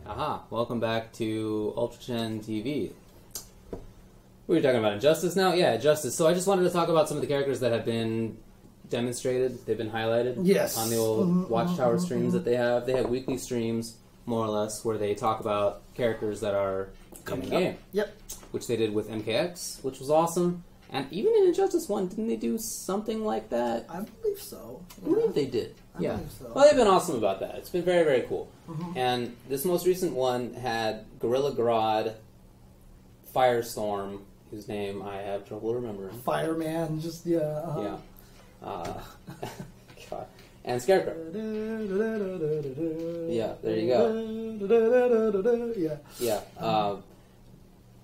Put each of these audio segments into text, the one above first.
Aha, welcome back to UltraChen TV. We were talking about Injustice now? Yeah, Injustice. So I just wanted to talk about some of the characters that have been demonstrated. They've been highlighted on the old Watchtower streams that they have. They have weekly streams, more or less, where they talk about characters that are in the game. Yep. Which they did with MKX, which was awesome. And even in Injustice 1, didn't they do something like that? I believe so. I believe they did. I believe so. Well, they've been awesome about that. It's been very, very cool. And this most recent one had Gorilla Grodd, Firestorm, whose name I have trouble remembering. Fireman, just, Yeah. God. And Scarecrow. Yeah, there you go. Yeah.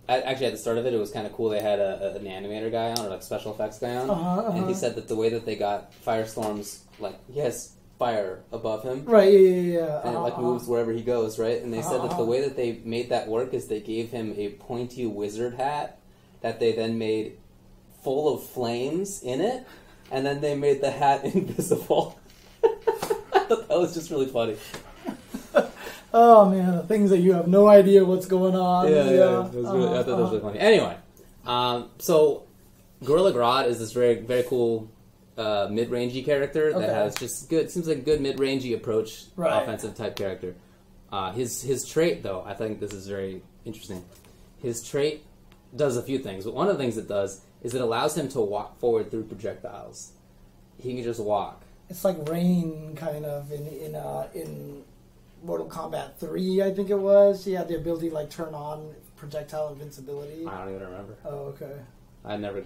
Actually, at the start of it, it was kind of cool. They had an animator guy on, or like special effects guy on, and he said that the way that they got Firestorm's, like, he has fire above him, right? Yeah. And it like moves wherever he goes, right? And they said that the way that they made that work is they gave him a pointy wizard hat that they then made full of flames in it, and then they made the hat invisible. I thought that was just really funny. Oh man, the things that you have no idea what's going on. Yeah. I thought that was really funny. Anyway, so Gorilla Grodd is this very, very cool mid-rangey character that has just good. Seems like a good mid-rangey approach, offensive type character. His trait, though, I think this is very interesting. His trait does a few things, but one of the things it does is it allows him to walk forward through projectiles. He can just walk. It's like Rain, kind of in Mortal Kombat 3, I think it was. He had the ability to like turn on projectile invincibility. I don't even remember. Oh, okay. I never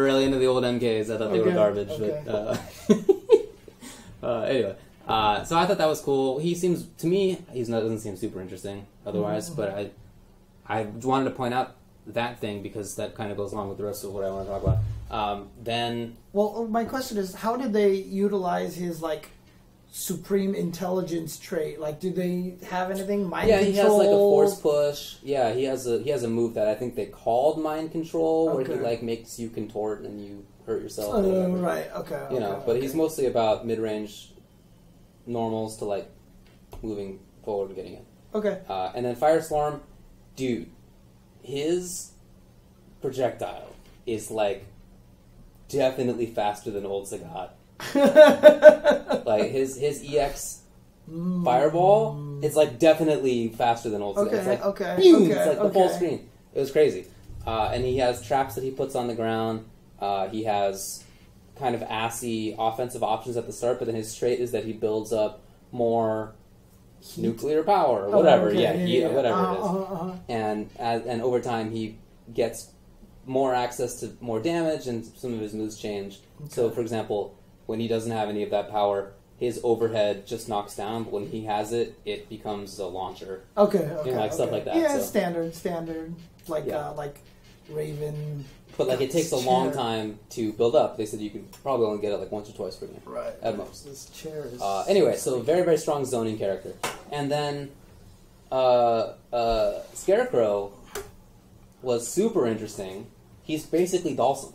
really into the old MKs. I thought they were garbage. Okay. But anyway, so I thought that was cool. He seems, to me, doesn't seem super interesting otherwise. But I wanted to point out that thing because that kind of goes along with the rest of what I want to talk about. Well, my question is, how did they utilize his like supreme intelligence trait? Like, do they have anything mind control? He has like a force push. Yeah, he has a move that I think they called mind control, where he like makes you contort and you hurt yourself. Right. Okay. But he's mostly about mid-range normals to like moving forward and getting it. Okay. And then Firestorm, dude, his projectile is like definitely faster than old Sagat. Like his EX fireball, it's like definitely faster than old Sagat. It's like, it's like the full screen. It was crazy. And he has traps that he puts on the ground. He has kind of assy offensive options at the start, but then his trait is that he builds up more nuclear power or whatever. Whatever it is. And over time he gets more access to more damage, and some of his moves change. So, for example, when he doesn't have any of that power, his overhead just knocks down, but when he has it, it becomes a launcher. Stuff like that. Yeah, so. standard. Like Raven. But like it takes a long time to build up. They said you could probably only get it like once or twice per game. Right. At most. This chair is anyway, so very, very strong zoning character. And then Scarecrow was super interesting. He's basically Dhalsim.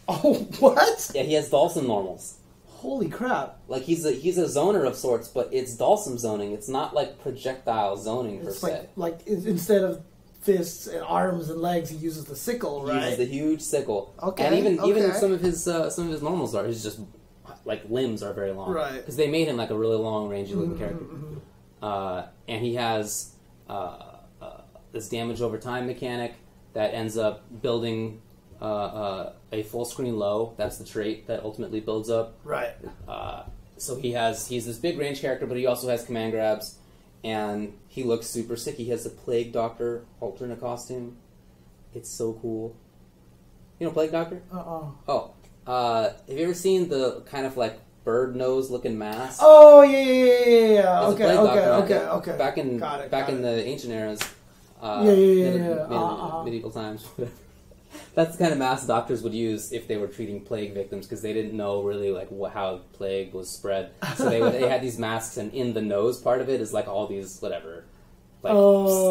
Oh, what? Yeah, he has Dhalsim normals. Holy crap! Like he's a zoner of sorts, but it's Dhalsim zoning. It's not like projectile zoning per se. Like instead of fists and arms and legs, he uses the sickle, right? He uses the huge sickle. Okay. And even some of his normals are his just like limbs are very long, right? Because they made him like a really long, rangy looking character. And he has this damage over time mechanic that ends up building a full screen low. That's the trait that ultimately builds up. Right. So he's this big range character, but he also has command grabs, and he looks super sick. He has the Plague Doctor alternate costume. It's so cool. You know Plague Doctor? Oh. Have you ever seen the kind of like bird nose looking mask? Oh yeah. Okay. Back in the ancient eras. Medieval times. That's the kind of mask doctors would use if they were treating plague victims, because they didn't know really like how plague was spread. So they had these masks, and in the nose part of it is like all these whatever, like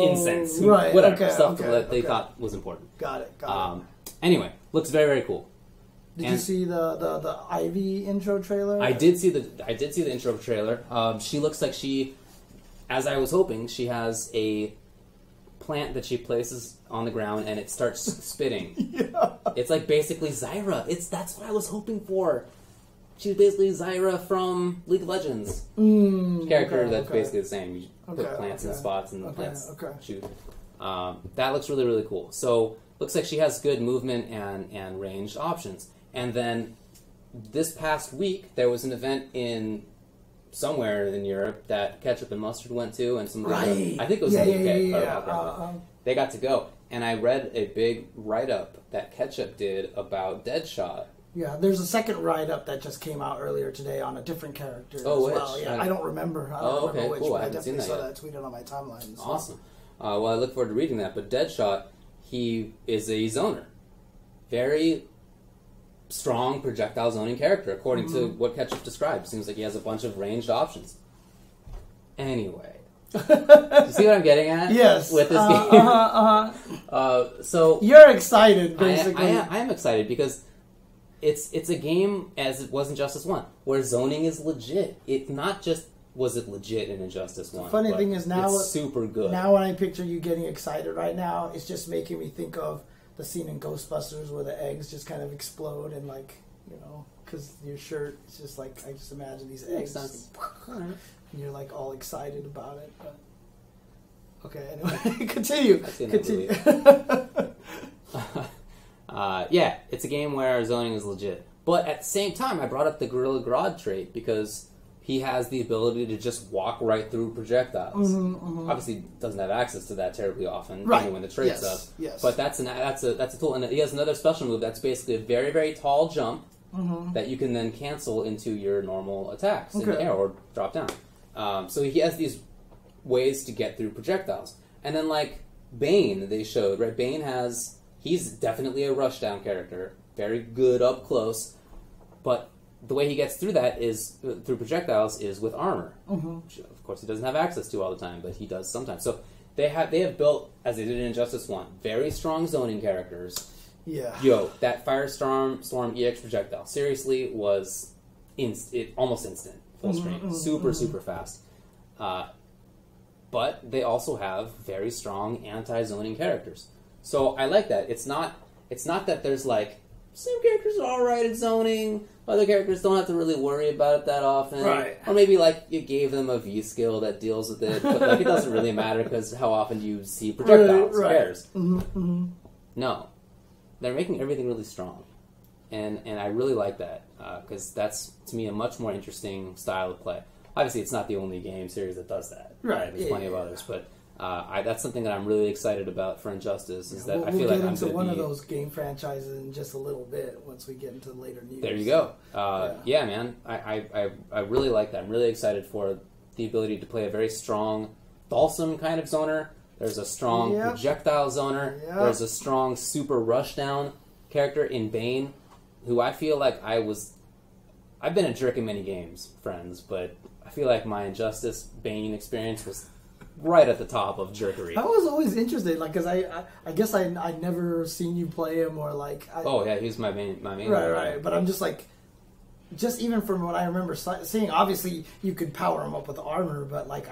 incense, stuff that they thought was important. Got it. Anyway, looks very, very cool. Did you see the Ivy intro trailer? I did see the intro trailer. She looks like she as I was hoping, she has a plant that she places on the ground and it starts spitting. Yeah. It's like basically Zyra. That's what I was hoping for. She's basically Zyra from League of Legends. Character that's basically the same. You put plants in spots and the plants shoot. That looks really, really cool. So looks like she has good movement and ranged options. And then this past week there was an event in somewhere in Europe that Ketchup and Mustard went to, and some I think it was in the UK. They got to go, and I read a big write-up that Ketchup did about Deadshot. Yeah, there's a second write-up that just came out earlier today on a different character as which? well. Yeah, I don't remember. I don't remember which, cool. but I I definitely saw yet. that tweeted on my timeline. So. Awesome. Well, I look forward to reading that. But Deadshot, he is a zoner. Very strong projectile zoning character, according to what Ketchup described. Seems like he has a bunch of ranged options. Anyway. Do you see what I'm getting at? Yes. With this game? So you're excited, basically. I am excited because it's a game, as it was Injustice 1, where zoning is legit. It not just was it legit in Injustice 1. The funny thing is now it's super good. Now when I picture you getting excited right now, it's just making me think of the scene in Ghostbusters where the eggs just kind of explode and because your shirt, it's just like, I just imagine these eggs and you're like all excited about it. But okay, anyway, continue. Yeah, it's a game where zoning is legit. But at the same time, I brought up the Gorilla Grodd trait because he has the ability to just walk right through projectiles. Obviously, doesn't have access to that terribly often, even when the trait's up. Yes. But that's a tool, and he has another special move that's basically a very, very tall jump that you can then cancel into your normal attacks in the air or drop down. So he has these ways to get through projectiles, and then like Bane, they showed right. He's definitely a rushdown character, very good up close, but the way he gets through that is through projectiles is with armor, which of course he doesn't have access to all the time, but he does sometimes. So they have built, as they did in Injustice 1, very strong zoning characters. Yeah. Yo, that Firestorm EX projectile seriously was almost instant, full screen, super fast. But they also have very strong anti-zoning characters. So I like that. It's not that there's like some characters are alright at zoning, other characters don't have to really worry about it that often. Right. Or maybe like you gave them a V skill that deals with it, but like it doesn't really matter because how often do you see projectiles? Who cares? No. They're making everything really strong. And I really like that because that's, to me, a much more interesting style of play. Obviously, it's not the only game series that does that. Right. There's plenty of others, but that's something that I'm really excited about for Injustice. Is that I feel like I'm going to get into one of those game franchises in just a little bit once we get into later news. There you go. Yeah, man. I really like that. I'm really excited for the ability to play a very strong Thalsum kind of zoner. There's a strong projectile zoner. There's a strong super rushdown character in Bane, who I feel like I've been a jerk in many games, friends, but I feel like my Injustice Bane experience was right at the top of jerkery. I was always interested, like, because I guess I'd never seen you play him or like. He was my main. Right. But I'm just like, just even from what I remember seeing, obviously you could power him up with armor, but like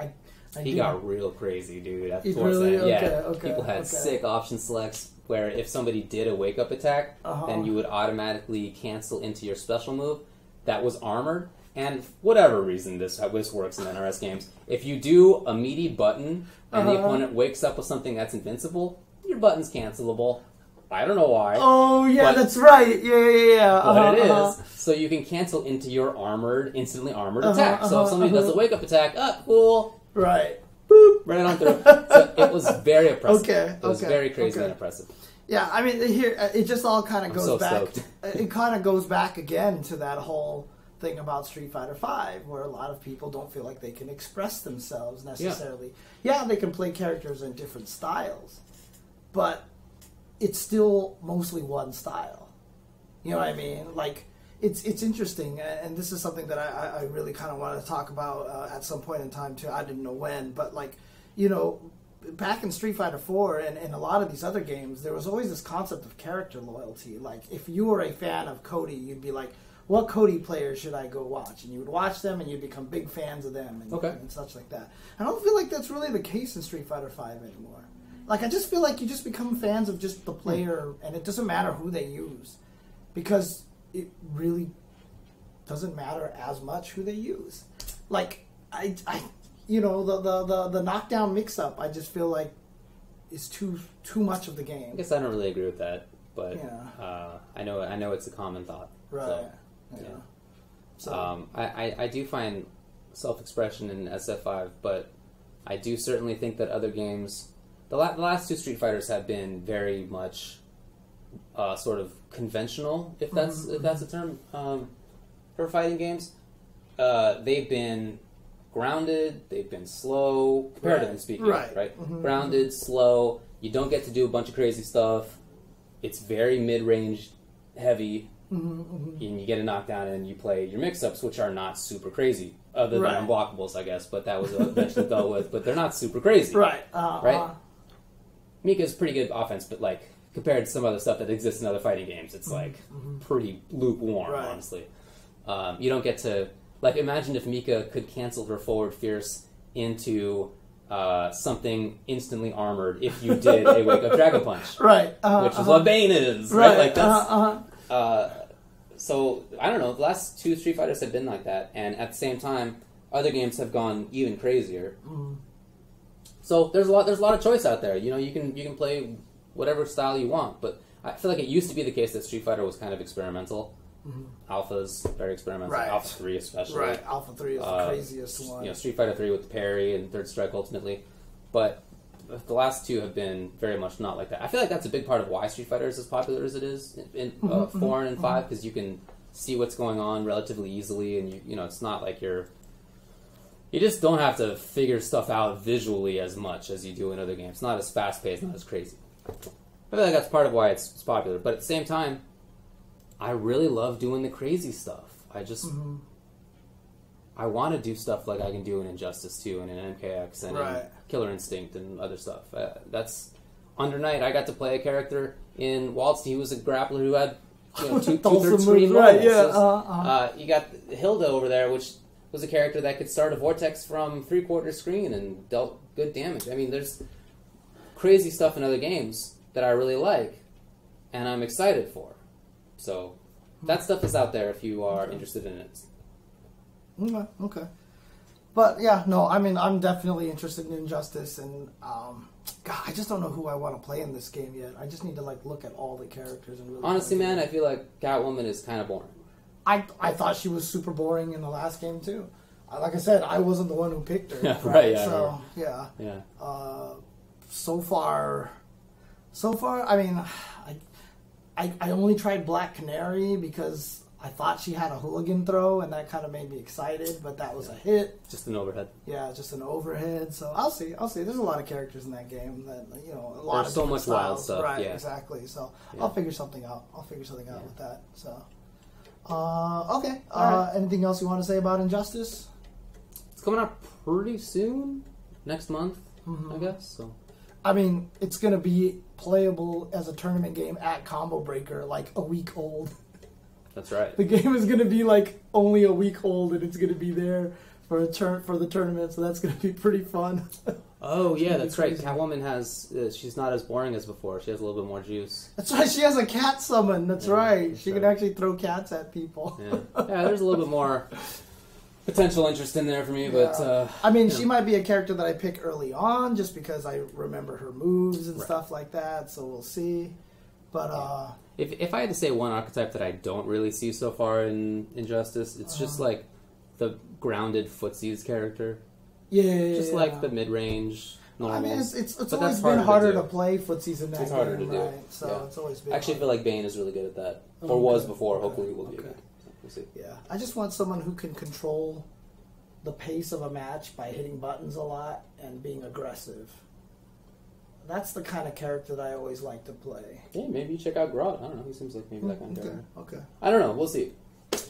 he got real crazy, dude. People had sick option selects where if somebody did a wake up attack, then you would automatically cancel into your special move that was armored. And for whatever reason this works in NRS games, if you do a meaty button and the opponent wakes up with something that's invincible, your button's cancelable. I don't know why. Oh, yeah, that's right. Yeah. But it is. So you can cancel into your instantly armored attack. So if somebody does a wake up attack, cool. Right. Boop, right on through. So it was very impressive. It was very crazy and impressive. Yeah, I mean, here, it just all kind of goes back. Stoked. It kind of goes back again to that whole thing about Street Fighter V, where a lot of people don't feel like they can express themselves necessarily. Yeah, they can play characters in different styles, but it's still mostly one style. You know what I mean? Like, it's interesting, and this is something that I really kind of want to talk about at some point in time too. I didn't know when, but like, you know, back in Street Fighter 4 and a lot of these other games, there was always this concept of character loyalty. Like, if you were a fan of Cody, you'd be like, what Cody players should I go watch? And you would watch them, and you'd become big fans of them, and such like that. I don't feel like that's really the case in Street Fighter V anymore. Like, I just feel like you just become fans of just the player, and it doesn't matter who they use, because it really doesn't matter as much who they use. Like, I you know, the knockdown mix-up, I just feel like is too much of the game. I guess I don't really agree with that, but I know it's a common thought. Right. So, yeah. So I do find self-expression in SF5, but I do certainly think that other games, the last two Street Fighters have been very much sort of conventional, if that's a term, for fighting games. They've been grounded, they've been slow, comparatively speaking, right? Mm-hmm. Grounded, slow, you don't get to do a bunch of crazy stuff, it's very mid-range heavy, and you get a knockdown and you play your mix-ups, which are not super crazy, other than unblockables, I guess, but that was eventually dealt with, but they're not super crazy. Right. Mika's pretty good offense, but like, compared to some other stuff that exists in other fighting games, it's like pretty lukewarm, honestly. You don't get to... Like, imagine if Mika could cancel her forward fierce into something instantly armored if you did a wake-up Dragon Punch. Right. Which is what Bane is, right? Like, that's... So, I don't know, the last two Street Fighters have been like that, and at the same time, other games have gone even crazier. So, there's a lot of choice out there. You know, you can play whatever style you want, but I feel like it used to be the case that Street Fighter was kind of experimental. Alpha's very experimental. Alpha 3 especially. Right, Alpha 3 is the craziest one. You know, Street Fighter 3 with the parry and Third Strike ultimately. But the last two have been very much not like that. I feel like that's a big part of why Street Fighter is as popular as it is in 4 and 5, because you can see what's going on relatively easily, and you know, it's not like you just don't have to figure stuff out visually as much as you do in other games. It's not as fast-paced, not as crazy. I feel like that's part of why it's popular. But at the same time, I really love doing the crazy stuff. I just... I want to do stuff like I can do in Injustice 2 and in MKX and in Killer Instinct and other stuff. That's... Under Night, I got to play a character in Waltz. He was a grappler who had, you know, two-third screen levels. You got Hilda over there, which was a character that could start a vortex from three-quarter screen and dealt good damage. I mean, there's crazy stuff in other games that I really like and I'm excited for. So that stuff is out there if you are interested in it. Okay. But yeah, no, I mean, I'm definitely interested in Injustice, and God, I just don't know who I want to play in this game yet. I just need to like look at all the characters and really. Honestly, man, I feel like Catwoman is kind of boring. I thought she was super boring in the last game too. Like I said, I wasn't the one who picked her. Right. So yeah. So far, I mean, I only tried Black Canary because I thought she had a hooligan throw, and that kind of made me excited, but that was a hit. Just an overhead. Yeah, just an overhead. So I'll see. There's a lot of characters in that game that, you know, a lot There's of so much styles. Wild stuff. Right, exactly. So I'll figure something out. With that. So, okay. Right. Anything else you want to say about Injustice? It's coming out pretty soon. Next month, I guess. So, I mean, it's going to be playable as a tournament game at Combo Breaker like a week old. That's right. The game is going to be like only a week old, and it's going to be there for for the tournament, so that's going to be pretty fun. Oh, yeah, that's right. Catwoman has... she's not as boring as before. She has a little bit more juice. That's right. She has a cat summon. That's right. She can actually throw cats at people. Yeah, there's a little bit more potential interest in there for me, but... I mean, she might be a character that I pick early on just because I remember her moves and stuff like that, so we'll see. But... If I had to say one archetype that I don't really see so far in Injustice, it's just like the grounded footsies character. Just like the mid-range normals. I mean, it's always been harder to play footsies in that game. It's harder to do. So it's always been I actually feel like Bane is really good at that. Or was before. Hopefully he will be good. We'll see. Yeah. I just want someone who can control the pace of a match by hitting buttons a lot and being aggressive. That's the kind of character that I always like to play. Yeah, maybe you check out Grodd. I don't know. He seems like maybe that kind of character. Okay. I don't know. We'll see.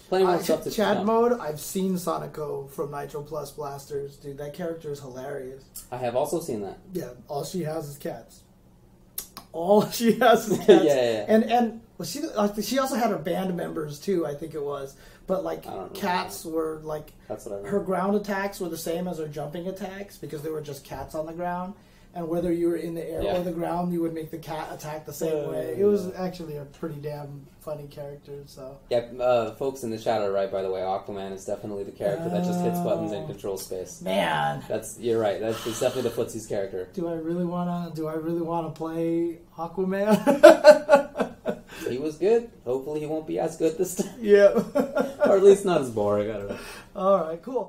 Playing more stuff to Chad mode, I've seen Sonico from Nitro Plus Blasters. Dude, that character is hilarious. I have also seen that. Yeah, all she has is cats. All she has is cats. Yeah. And Well, she also had her band members too, I think it was. But like cats were like That's what I remember. her ground attacks were the same as her jumping attacks because they were just cats on the ground. And whether you were in the air or the ground, you would make the cat attack the same way. It was actually a pretty damn funny character. So folks in the chat are right. By the way, Aquaman is definitely the character that just hits buttons and controls space. Man, you're right. It's definitely the Footsie's character. Do I really wanna play Aquaman? He was good. Hopefully, he won't be as good this time. Yeah, or at least not as boring. I don't know. All right, cool.